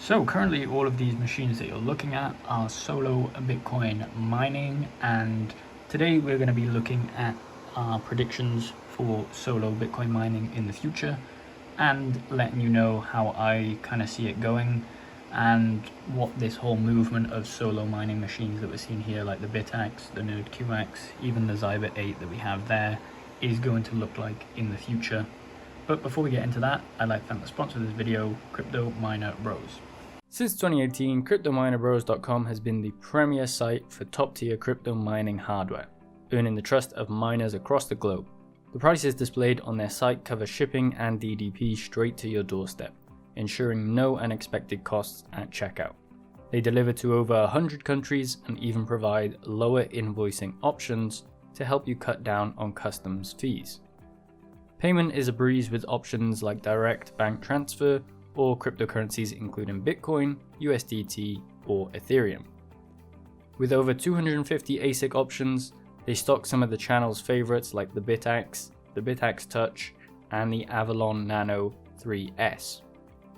So currently all of these machines that you're looking at are solo Bitcoin mining, and today we're going to be looking at our predictions for solo Bitcoin mining in the future and letting you know how I kind of see it going and what this whole movement of solo mining machines that we're seeing here, like the Bitaxe, the nerdqaxe, even the zyber 8 that we have there, is going to look like in the future. But before we get into that, I'd like to thank the sponsor of this video, Crypto Miner Bros. Since 2018, CryptoMinerBros.com has been the premier site for top-tier crypto mining hardware, earning the trust of miners across the globe. The prices displayed on their site cover shipping and DDP straight to your doorstep, ensuring no unexpected costs at checkout. They deliver to over 100 countries and even provide lower invoicing options to help you cut down on customs fees. Payment is a breeze with options like direct bank transfer or cryptocurrencies including Bitcoin, USDT, or Ethereum. With over 250 ASIC options, they stock some of the channel's favorites like the Bitaxe, the Bitaxe Touch, and the Avalon Nano 3S.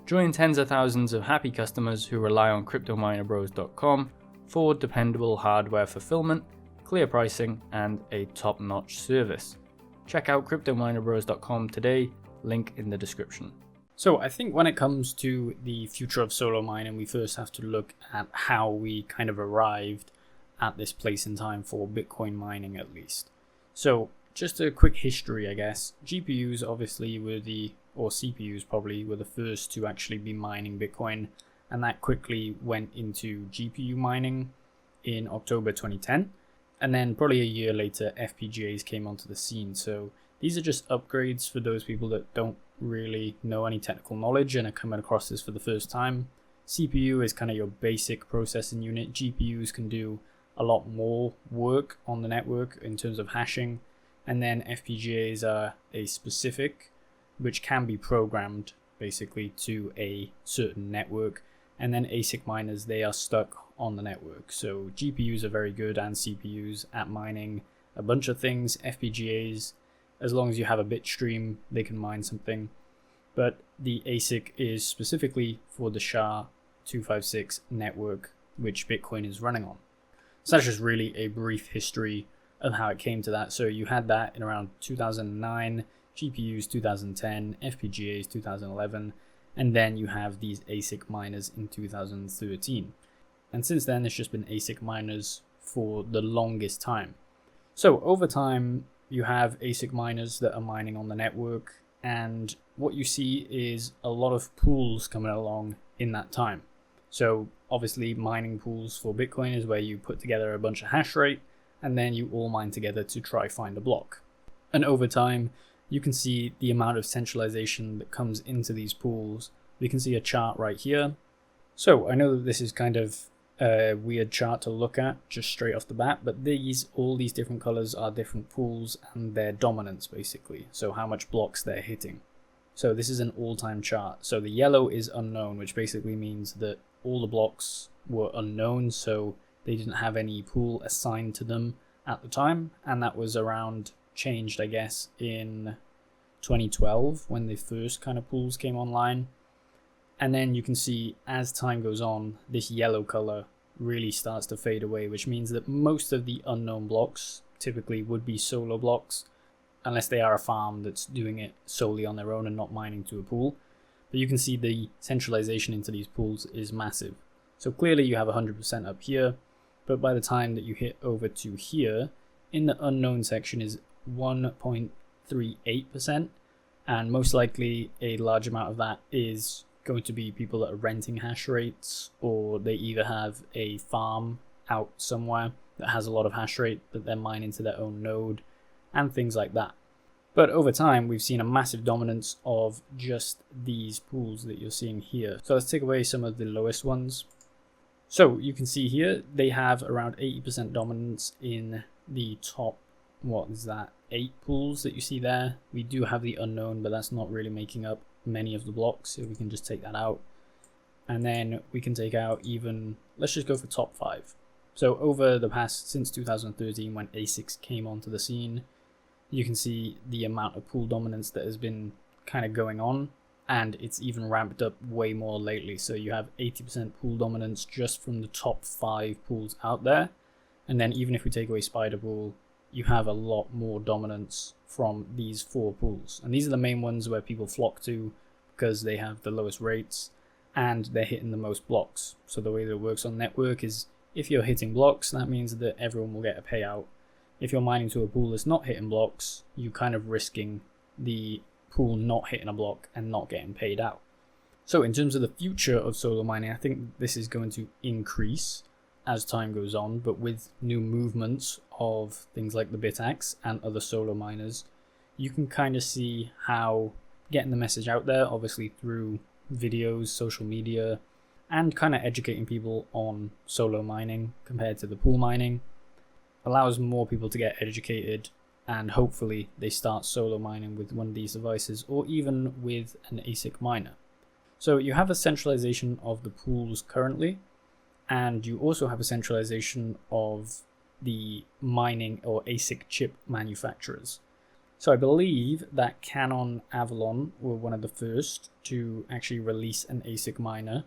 Join tens of thousands of happy customers who rely on CryptoMinerBros.com for dependable hardware fulfillment, clear pricing, and a top-notch service. Check out CryptoMinerBros.com today, link in the description. So I think when it comes to the future of solo mining, we first have to look at how we kind of arrived at this place in time for Bitcoin mining at least. So just a quick history, I guess. GPUs obviously or CPUs probably were the first to actually be mining Bitcoin, and that quickly went into GPU mining in October 2010. And then probably a year later, FPGAs came onto the scene. So these are just upgrades for those people that don't really know any technical knowledge and are coming across this for the first time. CPU is kind of your basic processing unit. GPUs can do a lot more work on the network in terms of hashing. And then FPGAs are a specific, which can be programmed basically to a certain network. And then ASIC miners, they are stuck on the network. So GPUs are very good, and CPUs at mining a bunch of things. FPGAs, as long as you have a bit stream, they can mine something. But the ASIC is specifically for the SHA-256 network, which Bitcoin is running on. So that's just really a brief history of how it came to that. So you had that in around 2009, GPUs 2010, FPGAs 2011, and then you have these ASIC miners in 2013. And since then, it's just been ASIC miners for the longest time. So over time, you have ASIC miners that are mining on the network, and what you see is a lot of pools coming along in that time. So obviously mining pools for Bitcoin is where you put together a bunch of hash rate, and then you all mine together to try find a block. And over time, you can see the amount of centralization that comes into these pools. We can see a chart right here. So I know that this is kind of a weird chart to look at just straight off the bat, but all these different colors are different pools and their dominance basically, so how much blocks they're hitting. So this is an all-time chart. So the yellow is unknown, which basically means that all the blocks were unknown, so they didn't have any pool assigned to them at the time, and that was changed I guess in 2012 when the first kind of pools came online. And then you can see as time goes on, this yellow color really starts to fade away, which means that most of the unknown blocks typically would be solo blocks, unless they are a farm that's doing it solely on their own and not mining to a pool. But you can see the centralization into these pools is massive. So clearly you have 100% up here, but by the time that you hit over to here, in the unknown section is 1.38%, and most likely a large amount of that is going to be people that are renting hash rates, or they either have a farm out somewhere that has a lot of hash rate that they're mining to their own node and things like that. But over time, we've seen a massive dominance of just these pools that you're seeing here. So let's take away some of the lowest ones. So you can see here, they have around 80% dominance in the top, 8 pools that you see there. We do have the unknown, but that's not really making up many of the blocks, so we can just take that out. And then we can take out let's just go for top 5. So over the past, since 2013 when ASICs came onto the scene, you can see the amount of pool dominance that has been kind of going on. and it's even ramped up way more lately. So you have 80% pool dominance just from the top 5 pools out there, and then even if we take away Spider Pool, you have a lot more dominance from these 4 pools, and these are the main ones where people flock to because they have the lowest rates and they're hitting the most blocks. So the way that it works on network is if you're hitting blocks, that means that everyone will get a payout. If you're mining to a pool that's not hitting blocks, you're kind of risking the pool not hitting a block and not getting paid out. So in terms of the future of solo mining, I think this is going to increase as time goes on, but with new movements of things like the Bitaxe and other solo miners, you can kind of see how getting the message out there, obviously through videos, social media, and kind of educating people on solo mining compared to the pool mining, allows more people to get educated, and hopefully they start solo mining with one of these devices or even with an ASIC miner. So you have a centralization of the pools currently, and you also have a centralization of the mining or ASIC chip manufacturers. So I believe that Canon Avalon were one of the first to actually release an ASIC miner,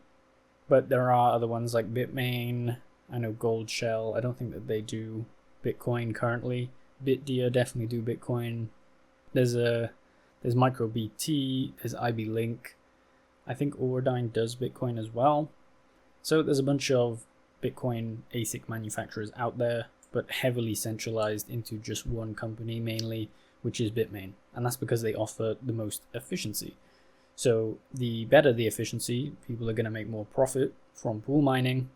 but there are other ones like Bitmain, I know Gold Shell, I don't think that they do Bitcoin currently. BitDeer definitely do Bitcoin. There's MicroBT, there's IB Link. I think Auradine does Bitcoin as well. So there's a bunch of Bitcoin ASIC manufacturers out there, but heavily centralized into just one company mainly, which is Bitmain. And that's because they offer the most efficiency. So the better the efficiency, people are going to make more profit from pool mining.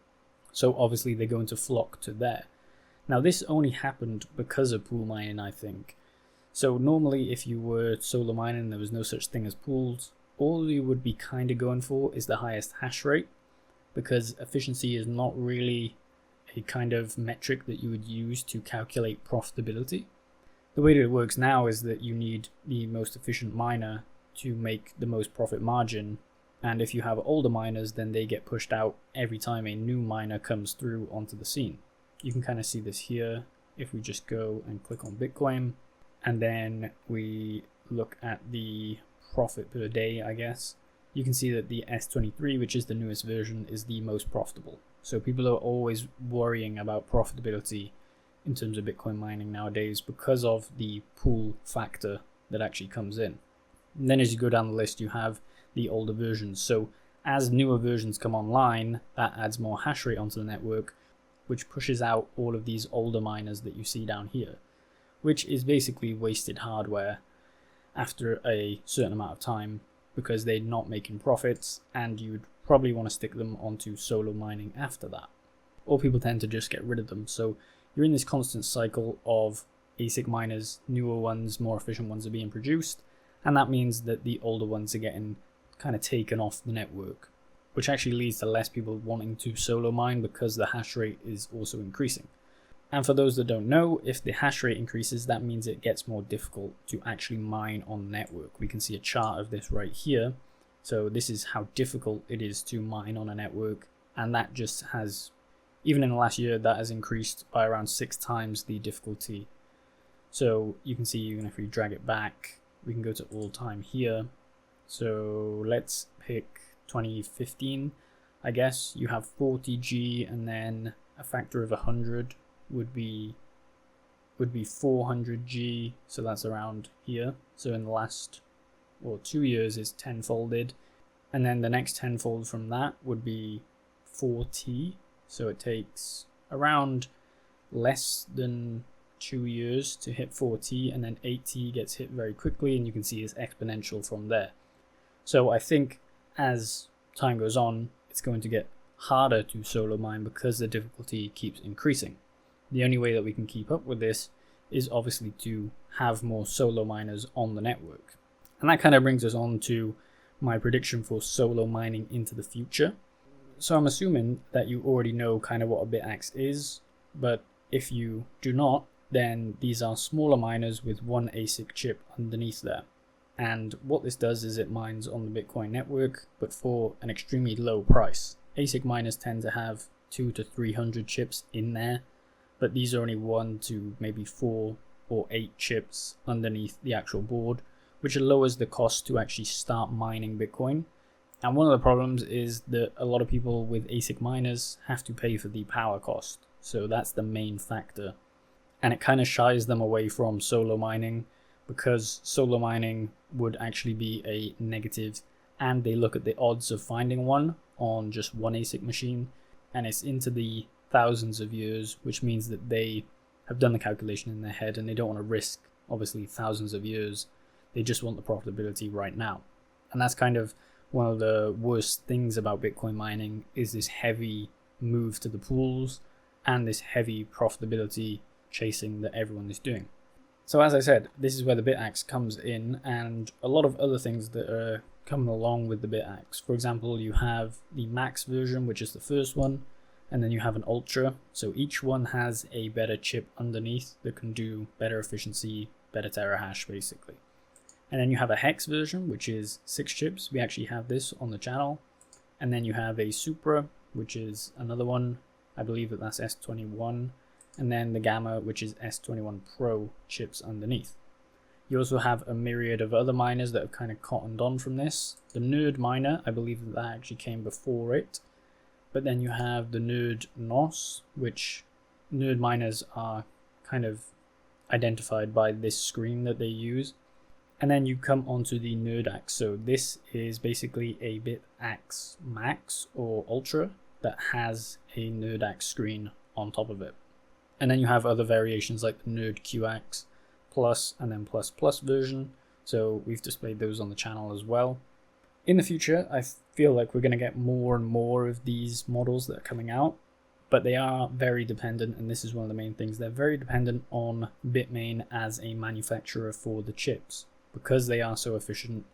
So obviously they're going to flock to there. Now this only happened because of pool mining, I think. So normally if you were solo mining, there was no such thing as pools. All you would be kind of going for is the highest hash rate, because efficiency is not really a kind of metric that you would use to calculate profitability. The way that it works now is that you need the most efficient miner to make the most profit margin, and if you have older miners, then they get pushed out every time a new miner comes through onto the scene. You can kind of see this here if we just go and click on Bitcoin, and then we look at the profit per day, I guess. You can see that the S23, which is the newest version, is the most profitable. So people are always worrying about profitability in terms of Bitcoin mining nowadays because of the pool factor that actually comes in. And then as you go down the list, you have the older versions. So as newer versions come online, that adds more hash rate onto the network, which pushes out all of these older miners that you see down here, which is basically wasted hardware after a certain amount of time because they're not making profits, and you'd probably want to stick them onto solo mining after that. Or people tend to just get rid of them. So you're in this constant cycle of ASIC miners, newer ones, more efficient ones are being produced, and that means that the older ones are getting kind of taken off the network, which actually leads to less people wanting to solo mine because the hash rate is also increasing. And for those that don't know, if the hash rate increases, that means it gets more difficult to actually mine on the network. We can see a chart of this right here. So this is how difficult it is to mine on a network, and that just has, even in the last year, that has increased by around 6 times the difficulty. So you can see, even if we drag it back, we can go to all time here. So let's pick 2015, I guess. You have 40G, and then a factor of 100 would be 400G, so that's around here. So in the last 2 years is 10-folded, and then the next 10-fold from that would be 4T, so it takes around less than 2 years to hit 4T, and then 8T gets hit very quickly, and you can see it's exponential from there. So I think as time goes on, it's going to get harder to solo mine because the difficulty keeps increasing. The only way that we can keep up with this is obviously to have more solo miners on the network. And that kind of brings us on to my prediction for solo mining into the future. So I'm assuming that you already know kind of what a Bitaxe is, but if you do not, then these are smaller miners with one ASIC chip underneath there. And what this does is it mines on the Bitcoin network, but for an extremely low price. ASIC miners tend to have 200 to 300 chips in there, but these are only 1 to maybe 4 or 8 chips underneath the actual board, which lowers the cost to actually start mining Bitcoin. And one of the problems is that a lot of people with ASIC miners have to pay for the power cost. So that's the main factor. And it kind of shies them away from solo mining, because solo mining would actually be a negative, and they look at the odds of finding one on just one ASIC machine, and it's into the thousands of years, which means that they have done the calculation in their head and they don't want to risk, obviously, thousands of years. They just want the profitability right now. And that's kind of one of the worst things about Bitcoin mining, is this heavy move to the pools and this heavy profitability chasing that everyone is doing. So as I said, this is where the Bitaxe comes in, and a lot of other things that are coming along with the Bitaxe. For example, you have the max version, which is the first one, and then you have an ultra. So each one has a better chip underneath that can do better efficiency, better terahash basically. And then you have a hex version, which is 6 chips. We actually have this on the channel. And then you have a Supra, which is another one. I believe that that's S21. And then the Gamma, which is S21 Pro chips underneath. You also have a myriad of other miners that have kind of cottoned on from this. The Nerd miner, I believe that actually came before it. But then you have the Nerd NOS, which Nerd miners are kind of identified by this screen that they use. And then you come onto the nerdqaxe. So this is basically a Bitaxe Max or Ultra that has a nerdqaxe screen on top of it. And then you have other variations like the nerdqaxe Plus and then Plus version. So we've displayed those on the channel as well. In the future, I feel like we're going to get more and more of these models that are coming out, but they are very dependent, and this is one of the main things, they're very dependent on Bitmain as a manufacturer for the chips. Because they are so efficient,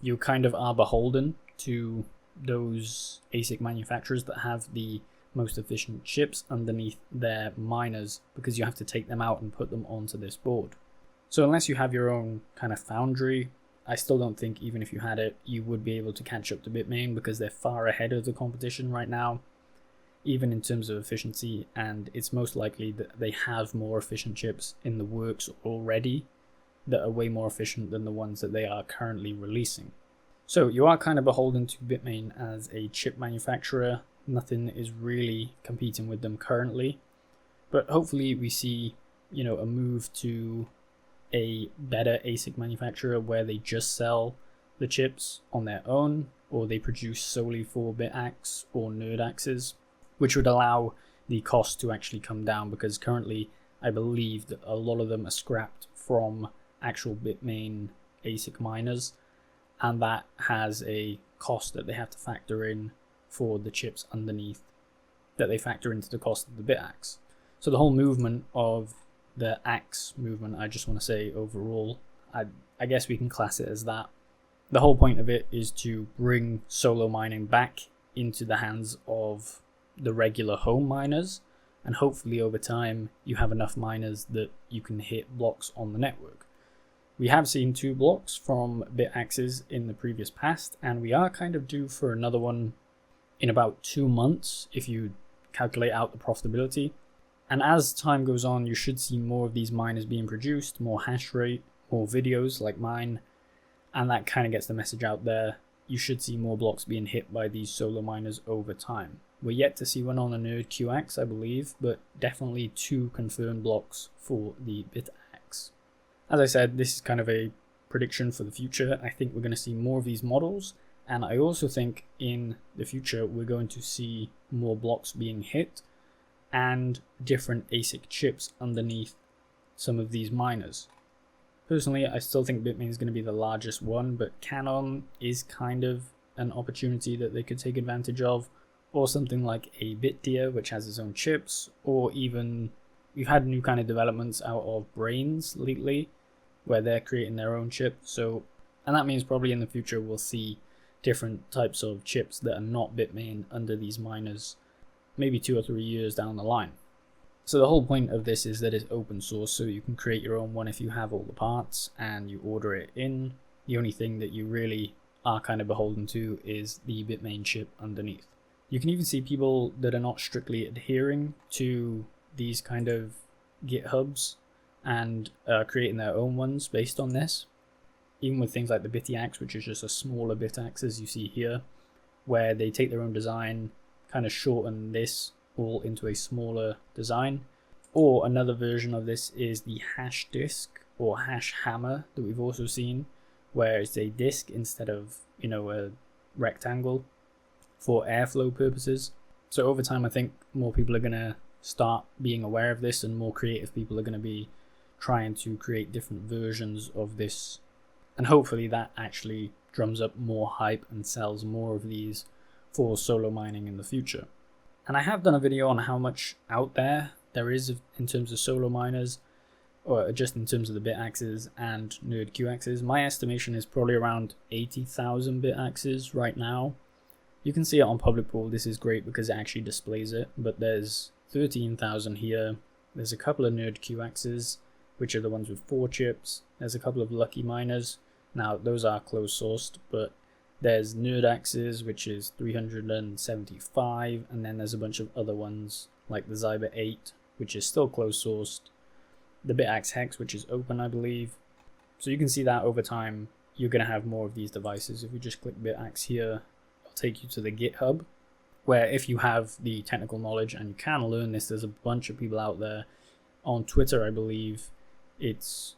you kind of are beholden to those ASIC manufacturers that have the most efficient chips underneath their miners, because you have to take them out and put them onto this board. So unless you have your own kind of foundry, I still don't think even if you had it, you would be able to catch up to Bitmain, because they're far ahead of the competition right now, even in terms of efficiency, and it's most likely that they have more efficient chips in the works already that are way more efficient than the ones that they are currently releasing. So you are kind of beholden to Bitmain as a chip manufacturer. Nothing is really competing with them currently, but hopefully we see, a move to a better ASIC manufacturer where they just sell the chips on their own, or they produce solely for Bitaxe or nerdqaxes, which would allow the cost to actually come down, because currently I believe that a lot of them are scrapped from actual Bitmain ASIC miners, and that has a cost that they have to factor in for the chips underneath, that they factor into the cost of the Bitaxe. So the whole movement of the Axe movement, I just want to say overall, I guess we can class it as that. The whole point of it is to bring solo mining back into the hands of the regular home miners, and hopefully over time you have enough miners that you can hit blocks on the network. We have seen 2 blocks from Bitaxes in the previous past, and we are kind of due for another one in about 2 months if you calculate out the profitability. And as time goes on, you should see more of these miners being produced, more hash rate, more videos like mine, and that kind of gets the message out there. You should see more blocks being hit by these solo miners over time. We're yet to see one on the nerdqaxe, I believe, but definitely 2 confirmed blocks for the Bitaxe. As I said, this is kind of a prediction for the future. I think we're going to see more of these models, and I also think in the future we're going to see more blocks being hit and different ASIC chips underneath some of these miners. Personally, I still think Bitmain is going to be the largest one, but Canon is kind of an opportunity that they could take advantage of, or something like a Bitdeer, which has its own chips, or even we've had new kind of developments out of Brains lately, where they're creating their own chip. And that means probably in the future we'll see different types of chips that are not Bitmain under these miners, maybe 2 or 3 years down the line. So the whole point of this is that it's open source, so you can create your own one if you have all the parts and you order it in. The only thing that you really are kind of beholden to is the Bitmain chip underneath. You can even see people that are not strictly adhering to these kind of GitHubs and creating their own ones based on this. even with things like the Bitaxe, which is just a smaller Bitaxe as you see here, where they take their own design, kind of shorten this all into a smaller design. Or another version of this is the hash disk or hash hammer that we've also seen, where it's a disk instead of, a rectangle for airflow purposes. So over time, I think more people are going to start being aware of this, and more creative people are going to be trying to create different versions of this. And hopefully that actually drums up more hype and sells more of these for solo mining in the future. And I have done a video on how much out there is in terms of solo miners, or just in terms of the Bitaxes and nerdqaxes. My estimation is probably around 80,000 Bitaxes right now. You can see it on public pool. This is great because it actually displays it, but there's 13,000 here. There's a couple of nerdqaxes, which are the ones with 4 chips. There's a couple of lucky miners. Now those are closed sourced, but there's nerdqaxes, which is 375, and then there's a bunch of other ones like the zyber 8, which is still closed sourced, the Bitaxe hex, which is open, I believe. So you can see that over time you're going to have more of these devices. If you just click Bitaxe here, it'll take you to the GitHub, where if you have the technical knowledge and you can learn this, there's a bunch of people out there. On Twitter, I believe it's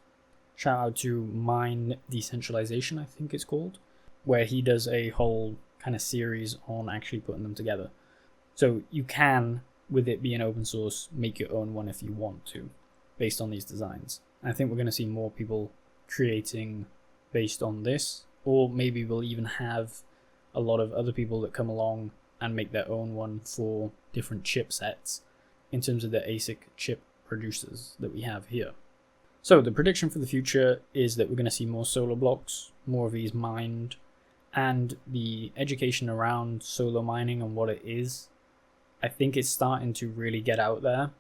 shout out to Mine Decentralization, I think it's called, where he does a whole kind of series on actually putting them together. So you can, with it being open source, make your own one if you want to, based on these designs. And I think we're going to see more people creating based on this, or maybe we'll even have a lot of other people that come along and make their own one for different chipsets in terms of the asic chip producers that we have here. So the prediction for the future is that we're going to see more solo blocks, more of these mined, and the education around solo mining and what it is, I think it's starting to really get out there.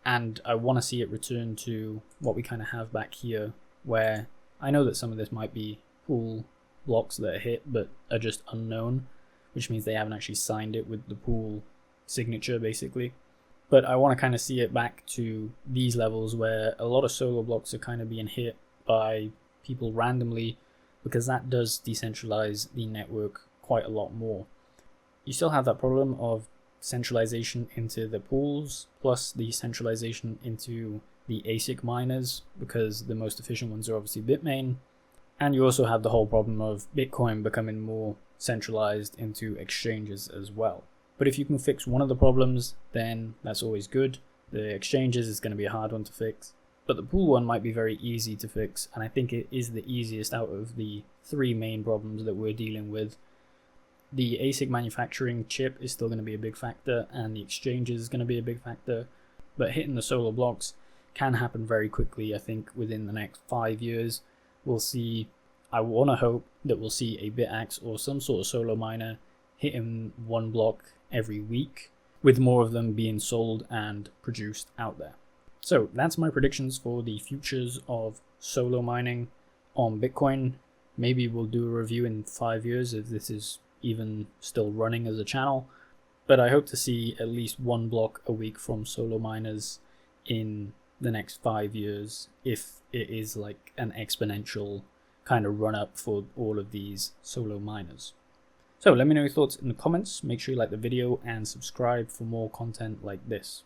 And I want to see it return to what we kind of have back here, where I know that some of this might be pool blocks that are hit but are just unknown, which means they haven't actually signed it with the pool signature basically. But I want to kind of see it back to these levels where a lot of solo blocks are kind of being hit by people randomly, because that does decentralize the network quite a lot more. You still have that problem of centralization into the pools, plus the centralization into the asic miners, because the most efficient ones are obviously Bitmain. And you also have the whole problem of Bitcoin becoming more centralized into exchanges as well. But if you can fix one of the problems, then that's always good. The exchanges is going to be a hard one to fix, but the pool one might be very easy to fix, and I think it is the easiest out of the 3 main problems that we're dealing with. The ASIC manufacturing chip is still going to be a big factor, and the exchanges is going to be a big factor, but hitting the solo blocks can happen very quickly. I think within the next 5 years, we'll see, I want to hope that we'll see a Bitaxe or some sort of solo miner hitting 1 block every week, with more of them being sold and produced out there. So that's my predictions for the futures of solo mining on Bitcoin. Maybe we'll do a review in 5 years if this is even still running as a channel, but I hope to see at least 1 block a week from solo miners in the next 5 years, if it is like an exponential kind of run up for all of these solo miners. So let me know your thoughts in the comments. Make sure you like the video and subscribe for more content like this.